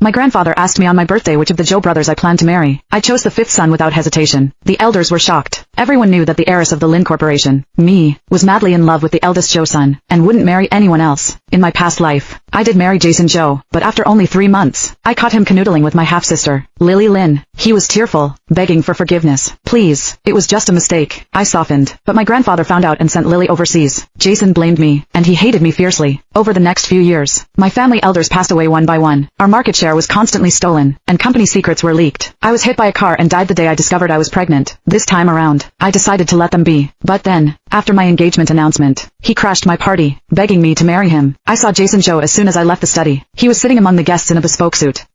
My grandfather asked me on my birthday which of the Zhou brothers I planned to marry. I chose the fifth son without hesitation. The elders were shocked. Everyone knew that the heiress of the Lin Corporation, me, was madly in love with the eldest Zhou son, and wouldn't marry anyone else. In my past life, I did marry Jason Zhou, but after only 3 months, I caught him canoodling with my half-sister, Lily Lin. He was tearful, begging for forgiveness. Please, it was just a mistake. I softened, but my grandfather found out and sent Lily overseas. Jason blamed me, and he hated me fiercely. Over the next few years, my family elders passed away one by one. Our market share was constantly stolen, and company secrets were leaked. I was hit by a car and died the day I discovered I was pregnant. This time around, I decided to let them be. But then, after my engagement announcement, he crashed my party, begging me to marry him. I saw Jason Zhou as soon as I left the study. He was sitting among the guests in a bespoke suit,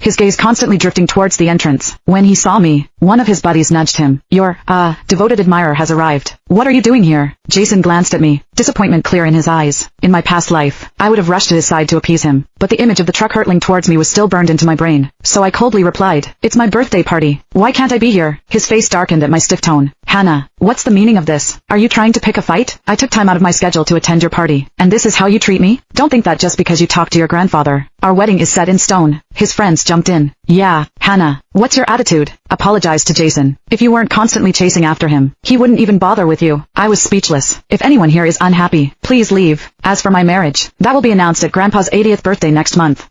his gaze constantly drifting towards the entrance. When he saw me, one of his buddies nudged him. Your, devoted admirer has arrived. What are you doing here? Jason glanced at me, disappointment clear in his eyes. In my past life, I would have rushed to his side to appease him, but the image of the truck hurtling towards me was still burned into my brain. So I coldly replied, "It's my birthday party. Why can't I be here?" His face darkened at my stiff tone. "Hannah, what's the meaning of this? Are you trying to pick a fight? I took time out of my schedule to attend your party, and this is how you treat me? Don't think that just because you talked to your grandfather. Our wedding is set in stone." His friends jumped in. "Yeah, Hannah, what's your attitude?" Apologized to Jason. "If you weren't constantly chasing after him, he wouldn't even bother with you." I was speechless. "If anyone here is unhappy, please leave. As for my marriage, that will be announced at Grandpa's 80th birthday next month.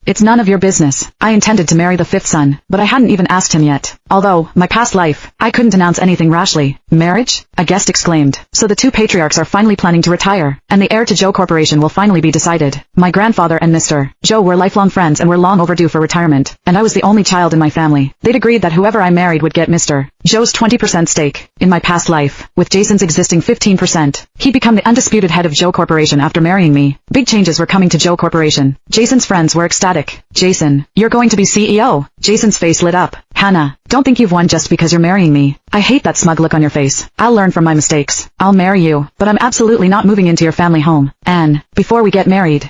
It's none of your business." I intended to marry the fifth son, but I hadn't even asked him yet. Although, my past life, I couldn't announce anything rashly. "Marriage?" a guest exclaimed. "So the two patriarchs are finally planning to retire, and the heir to Zhou Corporation will finally be decided." My grandfather and Mr. Zhou were lifelong friends and were long overdue for retirement, and I was the only child in my family. They'd agreed that whoever I married would get Mr. Zhou's 20% stake. In my past life, with Jason's existing 15%, he'd become the undisputed head of Zhou Corporation after marrying me. Big changes were coming to Zhou Corporation. Jason's friends were ecstatic. "Jason, you're going to be CEO." Jason's face lit up. "Hannah, don't think you've won just because you're marrying me. I hate that smug look on your face. I'll learn from my mistakes. I'll marry you, but I'm absolutely not moving into your family home. And, before we get married,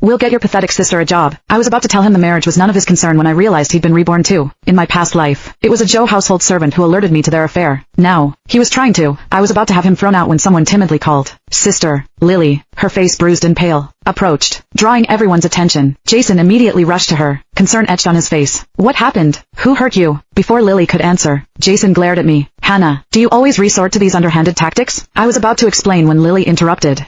we'll get your pathetic sister a job." I was about to tell him the marriage was none of his concern when I realized he'd been reborn too. In my past life, it was a Zhou household servant who alerted me to their affair. Now, he was trying to. I was about to have him thrown out when someone timidly called. Sister, Lily, her face bruised and pale, approached, drawing everyone's attention. Jason immediately rushed to her, concern etched on his face. "What happened? Who hurt you?" Before Lily could answer, Jason glared at me. "Hannah, do you always resort to these underhanded tactics?" I was about to explain when Lily interrupted.